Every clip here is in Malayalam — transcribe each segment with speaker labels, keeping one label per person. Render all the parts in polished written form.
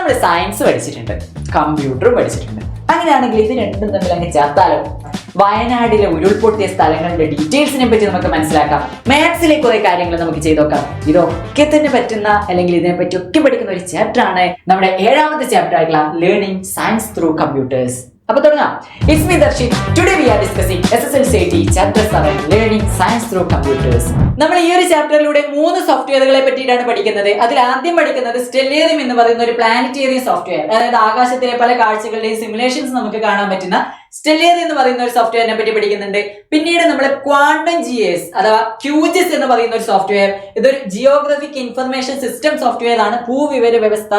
Speaker 1: നമ്മൾ സയൻസ് പഠിച്ചിട്ടുണ്ട്, കമ്പ്യൂട്ടറും പഠിച്ചിട്ടുണ്ട്. അങ്ങനെയാണെങ്കിൽ ഇത് രണ്ടും തമ്മിൽ അങ്ങ് ചേർത്താലോ? വയനാടിലെ ഉരുൾപൊട്ടിയ സ്ഥലങ്ങളുടെ ഡീറ്റെയിൽസിനെ പറ്റി നമുക്ക് മനസ്സിലാക്കാം. മാത്സിലെ കുറെ കാര്യങ്ങൾ നമുക്ക് ചെയ്ത് നോക്കാം. ഇതൊക്കെ തന്നെ പറ്റുന്ന അല്ലെങ്കിൽ ഇതിനെ പറ്റി ഒക്കെ പഠിക്കുന്ന ഒരു ചാപ്റ്റർ ആണ് നമ്മുടെ 7ാമത്തെ ചാപ്റ്റർ ആയിട്ടുള്ള ലേണിംഗ് സയൻസ് ത്രൂ കമ്പ്യൂട്ടേഴ്സ്. അപ്പൊ തുടങ്ങാം. It's me Darshin. Today we are discussing SSLCIT chapter 7 learning science through computers. നമ്മൾ ഈ ഒരു ചാപ്റ്ററിലൂടെ 3 സോഫ്റ്റ്വെയറുകളെ പറ്റിയിട്ടാണ് പഠിക്കുന്നത്. അതിൽ ആദ്യം പഠിക്കുന്നത് സ്റ്റെല്ലേറിയം എന്ന് പറയുന്ന ഒരു പ്ലാനറ്റേറിയം സോഫ്റ്റ്വെയർ, അതായത് ആകാശത്തിലെ പല കാഴ്ചകളുടെയും സിമുലേഷൻസ് നമുക്ക് കാണാൻ പറ്റുന്ന സ്റ്റെല്ലേറിയം എന്ന് പറയുന്ന ഒരു സോഫ്റ്റ്വെയറിനെ പറ്റി പഠിക്കുന്നുണ്ട്. പിന്നീട് നമ്മൾ ക്വാണ്ടം GIS അഥവാ QGIS എന്ന് പറയുന്ന ഒരു സോഫ്റ്റ്വെയർ, ഇതൊരു ജിയോഗ്രഫിക് ഇൻഫർമേഷൻ സിസ്റ്റം സോഫ്റ്റ്വെയർ ആണ്. ഭൂവിവര വ്യവസ്ഥ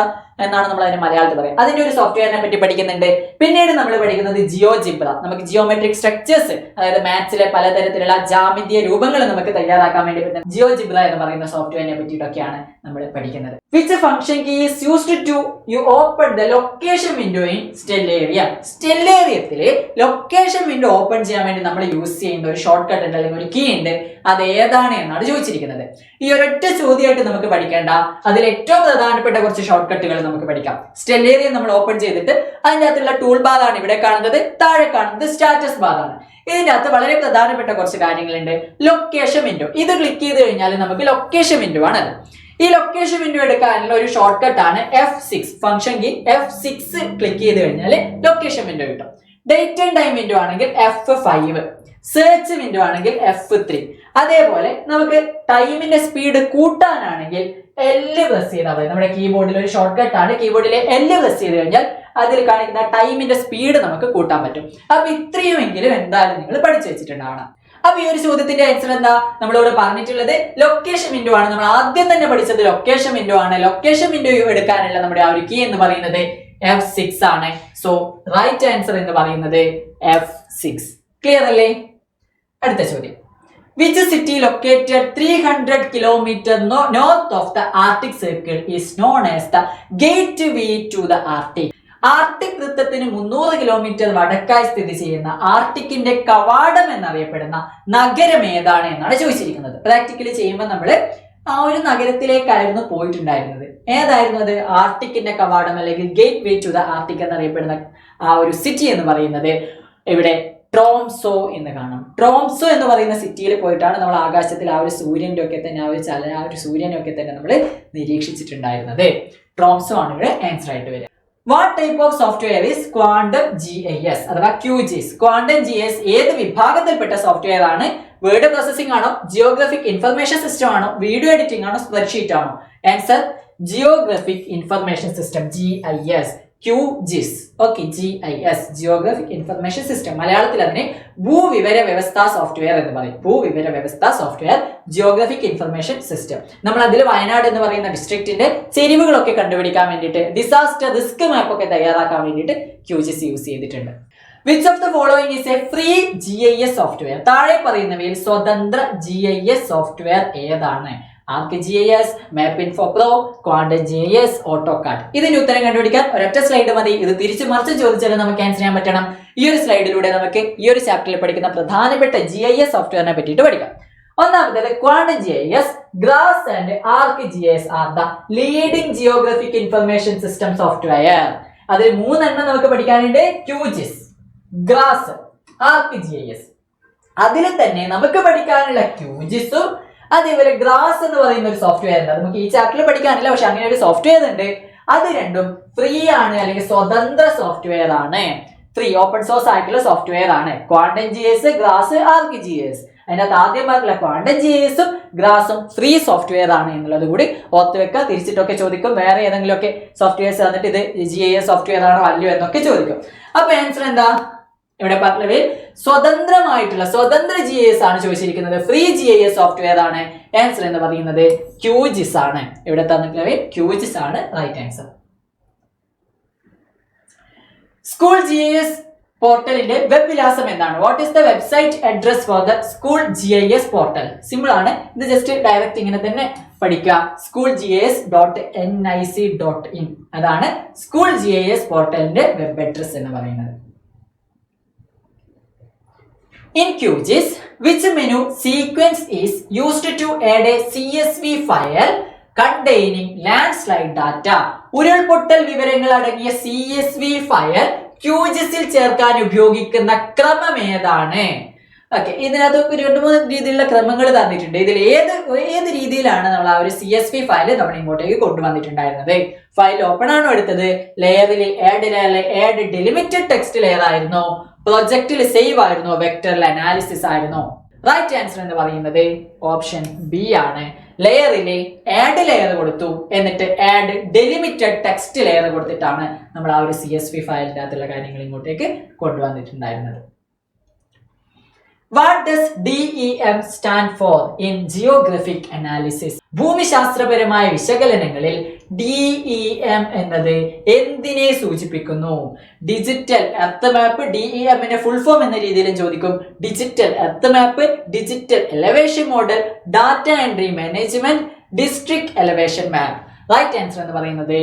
Speaker 1: എന്നാണ് നമ്മൾ അതിന് മലയാളത്തിൽ പറയുക. അതിന്റെ ഒരു സോഫ്റ്റ്വെയറിനെ പറ്റി പഠിക്കുന്നുണ്ട്. പിന്നീട് നമ്മൾ പഠിക്കുന്നത് ജിയോജിബ്ര. നമുക്ക് ജിയോമെട്രിക് സ്ട്രക്ചേഴ്സ്, അതായത് മാത്സിലെ പലതരത്തിലുള്ള ജാമിതീയ രൂപങ്ങൾ നമുക്ക് തയ്യാറാക്കാൻ വേണ്ടി പറ്റുന്ന ജിയോജിബ്ര എന്ന് പറയുന്ന സോഫ്റ്റ്വെയറിനെ പറ്റിയിട്ടൊക്കെയാണ് നമ്മൾ പഠിക്കുന്നത്. Which function key is used to you open the location window in Stellarium. സ്റ്റെല്ലേറിയത്തില് ലൊക്കേഷൻ വിൻഡോ ഓപ്പൺ ചെയ്യാൻ വേണ്ടി നമ്മൾ യൂസ് ചെയ്യുന്ന ഒരു ഷോർട്ട് കട്ട് ഉണ്ട്, അല്ലെങ്കിൽ ഒരു കീ ഉണ്ട്. അത് ഏതാണ് എന്നാണ് ചോദിച്ചിരിക്കുന്നത്. ഈ ഒരൊറ്റ ചോദ്യമായിട്ട് നമുക്ക് പഠിക്കേണ്ട, അതിൽ ഏറ്റവും പ്രധാനപ്പെട്ട കുറച്ച് ഷോർട്ട് കട്ടുകൾ നമുക്ക് പഠിക്കാം. സ്റ്റെല്ലേറിയം നമ്മൾ ഓപ്പൺ ചെയ്തിട്ട് അതിൻ്റെ അകത്തുള്ള ടൂൾ ബാർ ആണ് ഇവിടെ കാണുന്നത്, താഴെ കാണുന്നത് സ്റ്റാറ്റസ് ബാർ ആണ്. ഇതിന്റെ അകത്ത് വളരെ പ്രധാനപ്പെട്ട കുറച്ച് കാര്യങ്ങളുണ്ട്. ലൊക്കേഷൻ വിൻഡോ, ഇത് ക്ലിക്ക് ചെയ്ത് കഴിഞ്ഞാൽ നമുക്ക് ലൊക്കേഷൻ വിൻഡോ ആണ്. ഈ ലൊക്കേഷൻ വിൻഡോ എടുക്കാനുള്ള ഒരു ഷോർട്ട് കട്ട് ആണ് F6. Function key F6 click ചെയ്ത് കഴിഞ്ഞാൽ ലൊക്കേഷൻ വിൻഡോ കിട്ടും. ഡേറ്റ് ആൻഡ് ടൈം വിൻഡോ ആണെങ്കിൽ F5, സെർച്ച് വിൻഡോ ആണെങ്കിൽ F3. അതേപോലെ നമുക്ക് ടൈമിന്റെ സ്പീഡ് കൂട്ടാനാണെങ്കിൽ L പ്രസ് ചെയ്താൽ മതി. നമ്മുടെ കീബോർഡിൽ ഒരു ഷോർട്ട് കട്ട് ആണ്, കീബോർഡിലെ L പ്രസ് ചെയ്ത് കഴിഞ്ഞാൽ അതിൽ കാണിക്കുന്ന ടൈമിന്റെ സ്പീഡ് നമുക്ക് കൂട്ടാൻ പറ്റും. അപ്പൊ ഇത്രയുമെങ്കിലും എന്തായാലും നിങ്ങൾ പഠിച്ചു വെച്ചിട്ടുണ്ടാവണം. അപ്പൊ ഈ ഒരു ചോദ്യത്തിന്റെ ആൻസർ എന്താ? നമ്മളിവിടെ പറഞ്ഞിട്ടുള്ളത് ലൊക്കേഷൻ വിൻഡോ ആണ്. നമ്മൾ ആദ്യം തന്നെ പഠിച്ചത് ലൊക്കേഷൻ വിൻഡോ ആണ്. ലൊക്കേഷൻ വിൻഡോ എടുക്കാനുള്ള നമ്മുടെ ആ ഒരു കീ എന്ന് പറയുന്നത് F6 ആണ്. സോ റൈറ്റ് ആൻസർ എന്ന് പറയുന്നത് F6. ക്ലിയർ അല്ലേ? അടുത്ത ചോദ്യം. Which city located 300 kilometre north of the arctic circle is known as the gateway to the arctic. Arctic വൃത്തത്തിന് 300 കിലോമീറ്റർ വടക്കായി സ്ഥിതി ചെയ്യുന്ന ആർട്ടിക്കിന്റെ കവാടം എന്നറിയപ്പെടുന്ന നഗരം ഏതാണ് എന്നാണ് ചോദിച്ചിരിക്കുന്നത്. പ്രാക്ടിക്കലി ചെയ്യുമ്പോൾ നമ്മൾ ആ ഒരു നഗരത്തിലേക്കായിരുന്നു പോയിട്ടുണ്ടായിരുന്നത്. ഏതായിരുന്നു അത്? ആർട്ടിക്കിന്റെ കവാടം അല്ലെങ്കിൽ gateway to the Arctic എന്നറിയപ്പെടുന്ന ആ ഒരു സിറ്റി എന്ന് പറയുന്നത് ഇവിടെ ട്രോംസോ എന്ന് കാണാം. ട്രോംസോ എന്ന് പറയുന്ന സിറ്റിയിൽ പോയിട്ടാണ് നമ്മൾ ആകാശത്തിൽ ആ ഒരു സൂര്യന്റെ ഒക്കെ തന്നെ ആ ഒരു സൂര്യനെ ഒക്കെ തന്നെ നമ്മൾ നിരീക്ഷിച്ചിട്ടുണ്ടായിരുന്നത്. ട്രോംസോ ആണ് ഇവിടെ ആൻസർ ആയിട്ട് വരിക. What type of software is quantum GIS അഥവാ QGIS? ക്വാണ്ടം GIS ഏത് വിഭാഗത്തിൽപ്പെട്ട സോഫ്റ്റ്വെയർ ആണ്? വേർഡ് പ്രോസസിംഗ് ആണോ, ജിയോഗ്രഫിക് ഇൻഫർമേഷൻ സിസ്റ്റം ആണോ, വീഡിയോ എഡിറ്റിംഗ് ആണോ, സ്പ്രെഡ്ഷീറ്റ് ആണോ? Answer Geographic information system, GIS. QGIS. Okay, GIS Geographic information system. മലയാളത്തിൽ അതിനെ ഭൂവിവര വ്യവസ്ഥാ സോഫ്റ്റ്വെയർ എന്ന് പറയും. ഭൂവിവര വ്യവസ്ഥാ സോഫ്റ്റ്വെയർ, ജിയോഗ്രഫിക് ഇൻഫർമേഷൻ സിസ്റ്റം. നമ്മൾ അതിൽ വയനാട് എന്ന് പറയുന്ന ഡിസ്ട്രിക്റ്റിന്റെ ചെരിവുകളൊക്കെ കണ്ടുപിടിക്കാൻ വേണ്ടിയിട്ട്, ഡിസാസ്റ്റർ റിസ്ക് മാപ്പ് ഒക്കെ തയ്യാറാക്കാൻ വേണ്ടിയിട്ട് QGIS യൂസ് ചെയ്തിട്ടുണ്ട്. Which of the following is a free GIS software? താഴെ പറയുന്നവയിൽ സ്വതന്ത്ര GIS സോഫ്റ്റ്വെയർ ഏതാണ്? ArcGIS, MapInfo Pro, Quantum GIS, AutoCAD. ഇതിന്റെ ഉത്തരം കണ്ടുപിടിക്കാൻ ഒരൊറ്റ സ്ലൈഡ് മതി. ഇത് തിരിച്ചു മറിച്ച് ചോദിച്ചാൽ നമുക്ക് ആൻസർ ചെയ്യാൻ പറ്റണം. ഈ ഒരു സ്ലൈഡിലൂടെ നമുക്ക് ഈ ഒരു ചാപ്റ്ററിൽ പഠിക്കുന്ന പ്രധാനപ്പെട്ട GIS സോഫ്റ്റ്വെയറിനെ പറ്റിയിട്ട് പഠിക്കാം. ഒന്നാമത്തേത് Quantum GIS, GRASS and ArcGIS are the leading geographic information system software. അതിൽ 3 എണ്ണം നമുക്ക് പഠിക്കാനുണ്ട്. QGIS, GRASS, ArcGIS. അതിൽ തന്നെ നമുക്ക് പഠിക്കാനുള്ള QGIS-ഉം അതേപോലെ ഗ്രാസ് എന്ന് പറയുന്ന ഒരു സോഫ്റ്റ്വെയർ ഉണ്ട്. നമുക്ക് ഈ ചാപ്റ്ററിൽ പഠിക്കാനില്ല, പക്ഷെ അങ്ങനെ ഒരു സോഫ്റ്റ്വെയർ ഉണ്ട്. അത് രണ്ടും ഫ്രീ ആണ്, അല്ലെങ്കിൽ സ്വതന്ത്ര സോഫ്റ്റ്വെയർ ആണ്. ഫ്രീ ഓപ്പൺ സോഴ്സ് ആയിട്ടുള്ള സോഫ്റ്റ്വെയർ ആണ്. Quantum GIS, grass, ArcGIS. അതിനകത്ത് ആദ്യം പറഞ്ഞില്ല ക്വാണ്ടം GIS-ഉം ഗ്രാസും ഫ്രീ സോഫ്റ്റ്വെയർ ആണ് എന്നുള്ളത് കൂടി ഓർത്ത് വെക്കുക. തിരിച്ചിട്ടൊക്കെ ചോദിക്കും, വേറെ ഏതെങ്കിലും ഒക്കെ സോഫ്റ്റ്വെയർസ് വന്നിട്ട് ഇത് GIS സോഫ്റ്റ്വെയർ ആണോ അല്ലയോ എന്നൊക്കെ ചോദിക്കും. അപ്പൊ ആൻസർ എന്താ? ഇവിടെ പറഞ്ഞത് സ്വതന്ത്രമായിട്ടുള്ള സ്വതന്ത്ര GIS ആണ് ചോദിച്ചിരിക്കുന്നത്. ഫ്രീ GIS സോഫ്റ്റ്വെയർ ആണ്. ആൻസർ എന്ന് പറയുന്നത് QGIS ആണ്. ഇവിടെ തന്നിട്ടുള്ളത് QGIS ആണ് റൈറ്റ് ആൻസർ. സ്കൂൾ GIS പോർട്ടലിന്റെ വെബ് വിലാസം എന്താണ്? What is the website address for the school GIS portal? Simple ആണ്. ഇത് ജസ്റ്റ് ഡയറക്റ്റ് ഇങ്ങനെ തന്നെ പഠിക്കുക. schoolgis.nic.in അതാണ് സ്കൂൾ GIS പോർട്ടലിന്റെ വെബ് അഡ്രസ് എന്ന് പറയുന്നത്. In QGIS, which menu sequence is used to add a CSV file containing landslide data. ഉരുൾപൊട്ടൽ വിവരങ്ങൾ അടങ്ങിയ CSV ഫയൽ QGIS-ൽ ചേർക്കാൻ ഉപയോഗിക്കുന്ന ക്രമം ഏതാണ്? ഓക്കെ, ഇതിനകത്ത് ഒരു 2-3 രീതിയിലുള്ള ക്രമങ്ങൾ തന്നിട്ടുണ്ട്. ഇതിൽ ഏത് രീതിയിലാണ് നമ്മൾ ആ ഒരു CSV ഫയൽ നമ്മൾ ഇങ്ങോട്ടേക്ക് കൊണ്ടുവന്നിട്ടുണ്ടായിരുന്നത്? ഫയൽ ഓപ്പൺ ആണോ എടുത്തത്? ലെയറിൽ ആഡ് ഡെലിമിറ്റഡ് ടെക്സ്റ്റ് ലെയർ ആയിരുന്നോ? പ്രൊജക്റ്റിൽ സേവ് ആയിരുന്നോ? വെക്ടറിൽ അനാലിസിസ് ആയിരുന്നോ? റൈറ്റ് ആൻസർ എന്ന് പറയുന്നത് ഓപ്ഷൻ ബി ആണ്. ലെയറിലെ ആഡ് ലെയർ കൊടുത്തു, എന്നിട്ട് ആഡ് ഡെലിമിറ്റഡ് ടെക്സ്റ്റ് ലെയർ കൊടുത്തിട്ടാണ് നമ്മൾ ആ ഒരു CSV ഫയലിന്റെ അകത്തുള്ള കാര്യങ്ങൾ ഇങ്ങോട്ടേക്ക് കൊണ്ടുവന്നിട്ടുണ്ടായിരുന്നത്. What does DEM stand for in geographic analysis? ഭൂമിശാസ്ത്രപരമായ വിശകലനങ്ങളിൽ DEM എന്നത് എന്തിനെ സൂചിപ്പിക്കുന്നു? Digital earth map. DEM ന്റെ ഫുൾ ഫോം എന്ന രീതിയിലും ചോദിക്കും. Digital earth map, digital elevation model, data entry management, district elevation map. Right answer എന്ന് പറയുന്നത്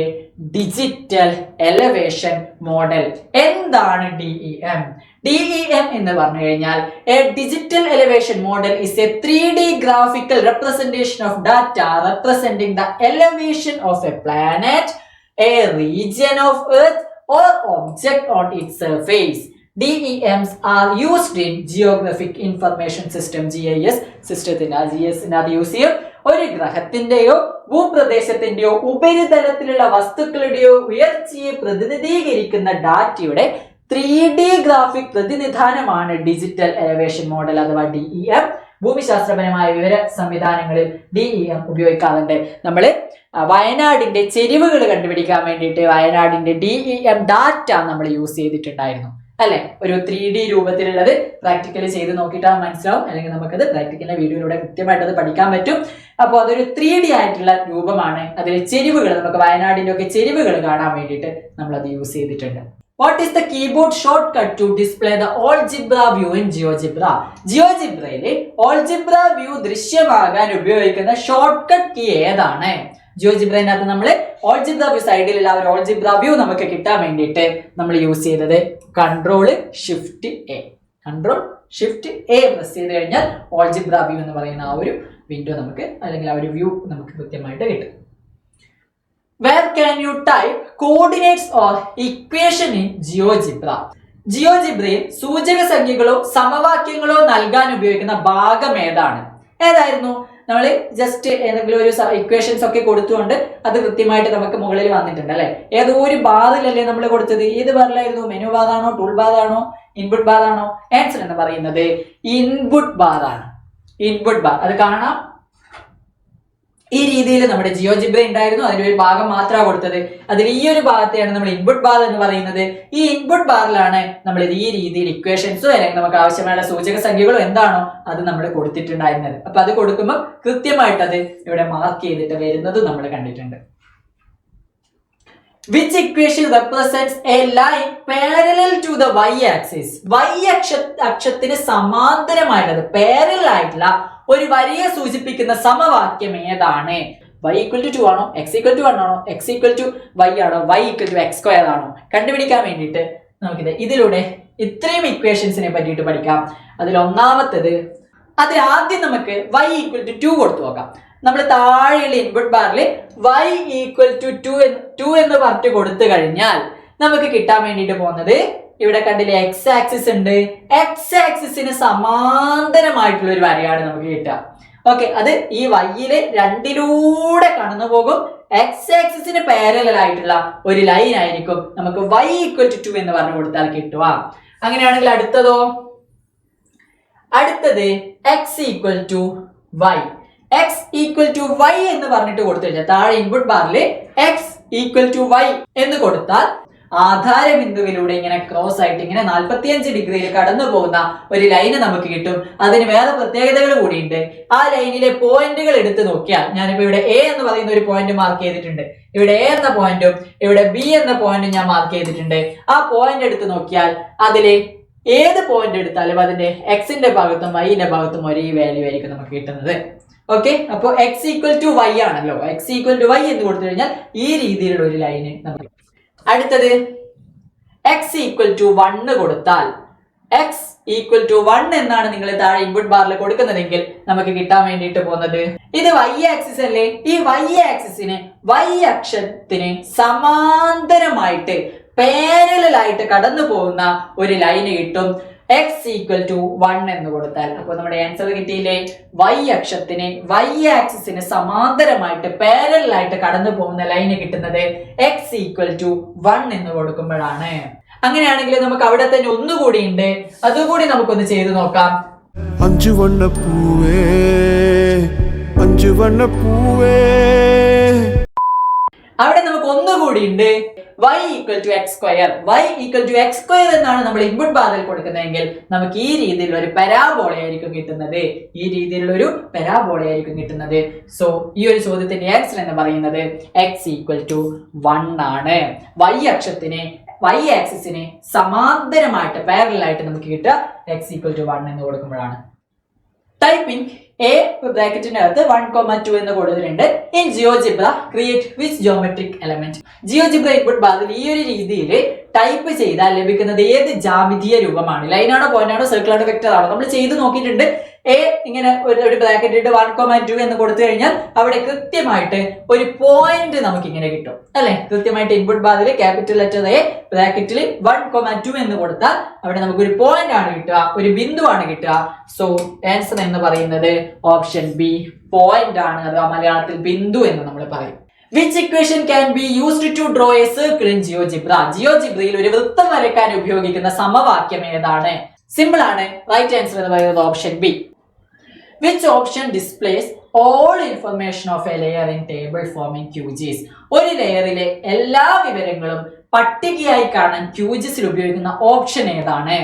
Speaker 1: ഡിജിറ്റൽ എലവേഷൻ മോഡൽ. എന്താണ് DEM? DEM എന്ന് പറഞ്ഞു കഴിഞ്ഞാൽ a digital elevation model is a 3D graphical representation of data representing the elevation of a planet, a region of Earth or object on its surface. DEMs are used in Geographic Information System GIS സിസ്റ്റത്തിന് GIS-നകത്ത് യൂസ് ചെയ്യും. ഒരു ഗ്രഹത്തിന്റെയോ ഭൂപ്രദേശത്തിന്റെയോ ഉപരിതലത്തിലുള്ള വസ്തുക്കളുടെയോ ഉയർച്ചയെ പ്രതിനിധീകരിക്കുന്ന ഡാറ്റയുടെ 3D ഗ്രാഫിക് പ്രതിനിധാനമാണ് ഡിജിറ്റൽ എലവേഷൻ മോഡൽ അഥവാ DEM. ഭൂമിശാസ്ത്രപരമായ വിവര സംവിധാനങ്ങളിൽ DEM ഉപയോഗിക്കാറുണ്ട്. നമ്മൾ വയനാടിന്റെ ചെരിവുകൾ കണ്ടുപിടിക്കാൻ വേണ്ടിയിട്ട് വയനാടിന്റെ DEM ഡാറ്റ നമ്മൾ യൂസ് ചെയ്തിട്ടുണ്ടായിരുന്നു അല്ലെ? ഒരു 3D രൂപത്തിലുള്ളത് പ്രാക്ടിക്കലി ചെയ്ത് നോക്കിയിട്ടാൽ മനസ്സിലാവും, അല്ലെങ്കിൽ നമുക്കത് പ്രാക്ടിക്കലിന്റെ വീഡിയോയിലൂടെ കൃത്യമായിട്ട് അത് പഠിക്കാൻ പറ്റും. അപ്പോൾ അതൊരു 3D ആയിട്ടുള്ള രൂപമാണ്. അതിൽ ചെരിവുകൾ, നമുക്ക് വയനാടിന്റെ ഒക്കെ ചെരിവുകൾ കാണാൻ വേണ്ടിയിട്ട് നമ്മൾ അത് യൂസ് ചെയ്തിട്ടുണ്ട്. What is the keyboard shortcut to display the algebra view in GeoGebra? ജിയോജിബ്രയിലെ algebra view ദൃശ്യമാകാൻ ഉപയോഗിക്കുന്ന ഷോർട്ട്കട്ട് കീ ഏതാണ്? ജിയോജിബ്രയിനകത്ത് നമ്മൾ algebra view സൈഡിലുള്ള ഒരു algebra view നമുക്ക് കിട്ടാൻ വേണ്ടിയിട്ട് നമ്മൾ യൂസ് ചെയ്തത് Ctrl+Shift+A. Ctrl+Shift+A പ്രസ് ചെയ്ത് കഴിഞ്ഞാൽ algebra view എന്ന് പറയുന്ന ആ ഒരു വിൻഡോ നമുക്ക്, അല്ലെങ്കിൽ ആ ഒരു വ്യൂ നമുക്ക് കൃത്യമായിട്ട് കിട്ടും. Where can you type coordinates or equation in GeoGebra? ജിയോജിബ്രയിൽ സൂചക സംഖ്യകളോ സമവാക്യങ്ങളോ നൽകാൻ ഉപയോഗിക്കുന്ന ഭാഗം ഏതായിരുന്നു? നമ്മൾ ജസ്റ്റ് ഏതെങ്കിലും ഒരു ഇക്വേഷൻസ് ഒക്കെ കൊടുത്തുകൊണ്ട് അത് കൃത്യമായിട്ട് നമുക്ക് മുകളിൽ വന്നിട്ടുണ്ട് അല്ലെ? ഏതോ ഒരു ബാറിലല്ലേ നമ്മൾ കൊടുത്തത്? ഏത് ബാറിലായിരുന്നു? മെനു ബാർ ആണോ, ടൂൾ ബാർ ആണോ, ഇൻപുട്ട് ബാർ ആണോ? ആൻസർ എന്ന് പറയുന്നത് ഇൻപുട്ട് ബാർ ആണ്. ഇൻപുട്ട് ബാർ അത് കാണാം. ഈ രീതിയിൽ നമ്മുടെ ജിയോജിബ്ര ഉണ്ടായിരുന്നു. അതിലൊരു ഭാഗം മാത്രമാണ് കൊടുത്തത്. അതിൽ ഈ ഒരു ഭാഗത്തെയാണ് നമ്മൾ ഇൻപുട്ട് ബാർ എന്ന് പറയുന്നത്. ഈ ഇൻപുട്ട് ബാറിലാണ് നമ്മൾ ഈ രീതിയിൽ ഇക്വേഷൻസോ അല്ലെങ്കിൽ നമുക്ക് ആവശ്യമായ സൂചക സംഖ്യകളോ എന്താണോ അത് നമ്മൾ കൊടുത്തിട്ടുണ്ടായിരുന്നത്. അപ്പൊ അത് കൊടുക്കുമ്പോൾ കൃത്യമായിട്ട് അത് ഇവിടെ മാർക്ക് ചെയ്തിട്ട് വരുന്നത് നമ്മൾ കണ്ടിട്ടുണ്ട്. Which equation represents a line parallel to the y-axis? അക്ഷത്തിന് സമാന്തരമായിട്ടുള്ളത് പാരലൽ ആയിട്ടുള്ള ഒരു വരിയെ സൂചിപ്പിക്കുന്ന സമവാക്യം ഏതാണ്? y = 2 ആണോ, x = 1 ആണോ, x = y ആണോ, y = x² ആണോ? കണ്ടുപിടിക്കാൻ വേണ്ടിയിട്ട് നമുക്കിത് ഇതിലൂടെ ഇത്രയും ഇക്വേഷൻസിനെ പറ്റിയിട്ട് പഠിക്കാം. അതിൽ ഒന്നാമത്തത്, അതിൽ ആദ്യം നമുക്ക് y = 2 കൊടുത്തു നോക്കാം. നമ്മൾ താഴെയുള്ള ഇൻപുട്ട് ബാറിൽ y = 2 എന്ന് പറഞ്ഞിട്ട് കൊടുത്തു കഴിഞ്ഞാൽ നമുക്ക് കിട്ടാൻ വേണ്ടിയിട്ട് പോകുന്നത്, ഇവിടെ കണ്ടില്ലേ x ആക്സിസ് ഉണ്ട്. x ആക്സിസിന് സമാന്തരമായിട്ടുള്ള ഒരു വരയാണ് നമുക്ക് കിട്ടുക. ഓക്കെ, അത് ഈ വൈയില് രണ്ടിലൂടെ കടന്നു പോകും. x ആക്സിസിന് പാരലൽ ആയിട്ടുള്ള ഒരു ലൈൻ ആയിരിക്കും നമുക്ക് y = 2 എന്ന് പറഞ്ഞു കൊടുത്താൽ കിട്ടുക. അങ്ങനെയാണെങ്കിൽ അടുത്തത് x = y. x = y എന്ന് പറഞ്ഞിട്ട് കൊടുത്തു കഴിഞ്ഞാൽ താഴെ ഇൻപുട്ട് ബാറിൽ x = y എന്ന് കൊടുത്താൽ ആധാര ബിന്ദുവിലൂടെ ഇങ്ങനെ ക്രോസ് ആയിട്ട് ഇങ്ങനെ 45 ഡിഗ്രിയിൽ കടന്നു പോകുന്ന ഒരു ലൈന് നമുക്ക് കിട്ടും. അതിന് വേറെ പ്രത്യേകതകൾ കൂടിയുണ്ട്. ആ ലൈനിലെ പോയിന്റുകൾ എടുത്ത് നോക്കിയാൽ, ഞാനിപ്പോ ഇവിടെ A എന്ന് പറയുന്ന ഒരു പോയിന്റ് മാർക്ക് ചെയ്തിട്ടുണ്ട്. ഇവിടെ A എന്ന പോയിന്റും ഇവിടെ B എന്ന പോയിന്റും ഞാൻ മാർക്ക് ചെയ്തിട്ടുണ്ട്. ആ പോയിന്റ് എടുത്ത് നോക്കിയാൽ അതിലെ ഏത് പോയിന്റ് എടുത്താലും അതിന്റെ എക്സിന്റെ ഭാഗത്തും വൈന്റെ ഭാഗത്തും ഒരേ വാല്യൂ ആയിരിക്കും നമുക്ക് കിട്ടുന്നത്. ഓക്കെ, അപ്പൊ x = y ആണല്ലോ. x = y എന്ന് കൊടുത്തു കഴിഞ്ഞാൽ ഈ രീതിയിലുള്ള ഒരു ലൈന് നമുക്ക്. അടുത്തത് x = 1 കൊടുത്താൽ എക്സ് ഈക്വൽ ടു 1 എന്നാണ് നിങ്ങൾ താഴെ ഇൻപുട്ട് ബാറിൽ കൊടുക്കുന്നതെങ്കിൽ നമുക്ക് കിട്ടാൻ വേണ്ടിയിട്ട് പോകുന്നത് ഇത് y ആക്സിസ് അല്ലേ. ഈ y ആക്സിസിന് y അക്ഷത്തിന് സമാന്തരമായിട്ട് പാരലൽ ആയിട്ട് കടന്നു പോകുന്ന ഒരു ലൈന് കിട്ടും x ഈക്വൽ ടു 1 എന്ന് കൊടുത്താൽ. അപ്പോൾ നമ്മുടെ ആൻസർ കിട്ടിയില്ലേ? y അക്ഷത്തിന് y ആക്സിസിന് സമാന്തരമായിട്ട് പാരലൽ ആയിട്ട് കടന്നു പോകുന്ന ലൈന് കിട്ടുന്നത് x ഈക്വൽ ടു 1 എന്ന് കൊടുക്കുമ്പോഴാണ്. അങ്ങനെയാണെങ്കിൽ നമുക്ക് അവിടെ തന്നെ ഒന്നുകൂടി ഉണ്ട്, അതുകൂടി നമുക്കൊന്ന് ചെയ്തു നോക്കാം.
Speaker 2: 5 വണ്ണപ്പൂവേ 5 വണ്ണപ്പൂവേ.
Speaker 1: അവിടെ നമുക്ക് ഒന്നുകൂടി ഉണ്ട് y equal to x square. y equal to x square എന്നാണ് നമ്മൾ ഇൻപുട്ട് ബാറിൽ കൊടുക്കുന്നതെങ്കിൽ നമുക്ക് ഈ രീതിയിലുള്ള ഒരു പരാബോള ആയിരിക്കും കിട്ടുന്നത്. ഈ രീതിയിലുള്ള ഒരു പരാബോള ആയിരിക്കും കിട്ടുന്നത്. സോ ഈ ഒരു ചോദ്യത്തിന്റെ ആൻസർ എന്ന് പറയുന്നത് x ഈക്വൽ ടു 1 ആണ്. y ആക്സിസിന് സമാന്തരമായിട്ട് പാരലൽ ആയിട്ട് നമുക്ക് കിട്ടുക x ഈക്വൽ ടു 1 എന്ന് കൊടുക്കുമ്പോഴാണ്. ടൈപ്പിംഗ് എ ബ്രാക്കറ്റിനകത്ത് 1,2 എന്ന് കൊടുത്തിട്ടുണ്ട്. In GeoGebra create which geometric element. GeoGebra input ബാറിൽ ഈ ഒരു രീതിയിൽ ടൈപ്പ് ചെയ്താൽ ലഭിക്കുന്നത് ഏത് ജാമിതീയ രൂപമാണ്? ലൈനാണോ, പോയിന്റ് ആണോ, സർക്കിൾ ആണോ, വെക്ടർ ആണോ? നമ്മൾ ചെയ്ത് നോക്കിയിട്ടുണ്ട്. എ ഇങ്ങനെ ഒരു ബ്രാക്കറ്റ് ഇട്ട് 1,2 എന്ന് കൊടുത്തു കഴിഞ്ഞാൽ അവിടെ കൃത്യമായിട്ട് ഒരു പോയിന്റ് നമുക്ക് ഇങ്ങനെ കിട്ടും അല്ലെ. കൃത്യമായിട്ട് ഇൻപുട്ട് ബാറിൽ ക്യാപിറ്റൽ ലെറ്റർ എ ബ്രാക്കറ്റിൽ 1,2 എന്ന് കൊടുത്താൽ അവിടെ നമുക്ക് ഒരു പോയിന്റ് ആണ് കിട്ടുക, ഒരു ബിന്ദുവാണ് കിട്ടുക. സോ ആൻസർ എന്ന് പറയുന്നത് ഓപ്ഷൻ ബി പോയിന്റ് ആണ്, അഥവാ മലയാളത്തിൽ ബിന്ദു എന്ന് നമ്മൾ പറയും. Which equation can be used to draw a circle in GeoGebra? ജിയോജിബ്രയിൽ ഒരു വൃത്തം വരയ്ക്കാൻ ഉപയോഗിക്കുന്ന സമവാക്യം ഏതാണ്? സിമ്പിൾ ആണ്. റൈറ്റ് ആൻസർ എന്ന് പറയുന്നത് option B. Which option displays all information of a layer in table forming QGIS? ഒരു ലെയറിലെ എല്ലാ വിവരങ്ങളും പട്ടികയായി കാണാൻ QGIS ഉപയോഗിക്കുന്ന ഓപ്ഷൻ ഏതാണ്?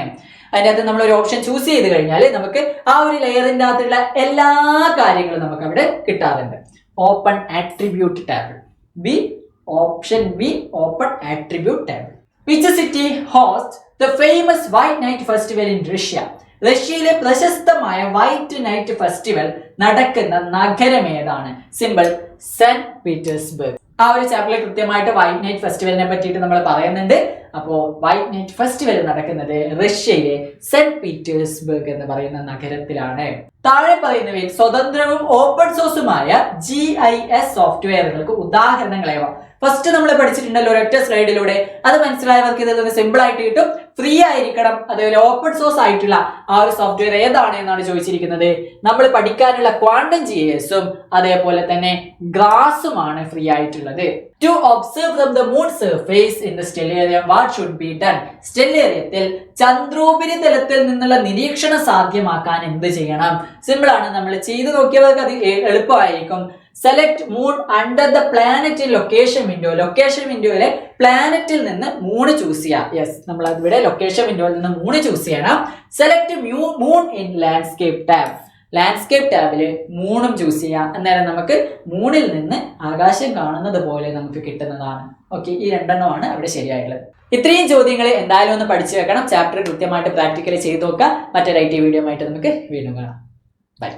Speaker 1: അതിൻ്റെ അകത്ത് നമ്മൾ ഒരു ഓപ്ഷൻ ചൂസ് ചെയ്ത് കഴിഞ്ഞാൽ നമുക്ക് ആ ഒരു ലെയറിന്റെ അകത്തുള്ള എല്ലാ കാര്യങ്ങളും നമുക്ക് അവിടെ കിട്ടാറുണ്ട്. Open attribute table. B option B open attribute table. Which city host the famous white night festival in Russia? റഷ്യയിലെ പ്രശസ്തമായ വൈറ്റ് നൈറ്റ് ഫെസ്റ്റിവൽ നടക്കുന്ന നഗരം ഏതാണ്? Simple, saint Petersburg. ആ ഒരു ചാപ്റ്ററിൽ കൃത്യമായിട്ട് വൈറ്റ് നൈറ്റ് ഫെസ്റ്റിവലിനെ പറ്റിയിട്ട് നമ്മൾ പറയുന്നുണ്ട്. അപ്പോൾ വൈറ്റ് നൈറ്റ് ഫെസ്റ്റിവൽ നടക്കുന്നത് റഷ്യയിലെ സെന്റ് പീറ്റേഴ്സ്ബർഗ് എന്ന് പറയുന്ന നഗരത്തിലാണ്. താഴെ പറയുന്നവയിൽ സ്വതന്ത്രവും ഓപ്പൺ സോഴ്സുമായ GIS സോഫ്റ്റ്വെയറുകൾക്ക് ഉദാഹരണങ്ങളേവ? ഫസ്റ്റ് നമ്മൾ പഠിച്ചിട്ടുണ്ടല്ലോ ഒരൊറ്റ സ്ലൈഡിലൂടെ. അത് മനസ്സിലായവർക്ക് ഇതൊന്ന് സിമ്പിൾ ആയിട്ട് കിട്ടും. ഫ്രീ ആയിരിക്കണം, അതേപോലെ ഓപ്പൺ സോഴ്സ് ആയിട്ടുള്ള ആ ഒരു സോഫ്റ്റ്വെയർ ഏതാണ് എന്നാണ് ചോദിച്ചിരിക്കുന്നത്. നമ്മൾ പഠിക്കാനുള്ള ക്വാണ്ടം GIS-ഉം അതേപോലെ തന്നെ ഗ്രാസുമാണ് ഫ്രീ ആയിട്ടുള്ളത്. To observe from the moon surface in the stellarium, what should be done? സ്റ്റെല്ലേറിയത്തിൽ ചന്ദ്രോപരിതലത്തിൽ നിന്നുള്ള നിരീക്ഷണം സാധ്യമാക്കാൻ എന്ത് ചെയ്യണം? സിമ്പിൾ ആണ്. നമ്മൾ ചെയ്തു നോക്കിയവർക്ക് അത് എളുപ്പമായിരിക്കും. Select moon under the planet in location window. Location വിൻഡോയിലെ പ്ലാനറ്റിൽ നിന്ന് മൂൺ ചൂസ് ചെയ്യാം. യെസ്, നമ്മൾ ഇവിടെ ലൊക്കേഷൻ വിൻഡോയിൽ നിന്ന് മൂൺ ചൂസ് ചെയ്യണം. Select moon in landscape tab. Landscape ടാബില് മൂണും ചൂസ് ചെയ്യാം. അന്നേരം നമുക്ക് മൂണിൽ നിന്ന് ആകാശം കാണുന്നത് പോലെ നമുക്ക് കിട്ടുന്നതാണ്. ഓക്കെ, ഈ രണ്ടെണ്ണമാണ് അവിടെ ശരിയായിട്ടുള്ളത്. ഇത്രയും ചോദ്യങ്ങൾ എന്തായാലും ഒന്ന് പഠിച്ചു വെക്കണം. ചാപ്റ്റർ കൃത്യമായിട്ട് പ്രാക്ടിക്കലി ചെയ്ത് നോക്കാം. മറ്റൊരു IT വീഡിയോ ആയിട്ട് നമുക്ക് വീണ്ടും കാണാം. ബൈ.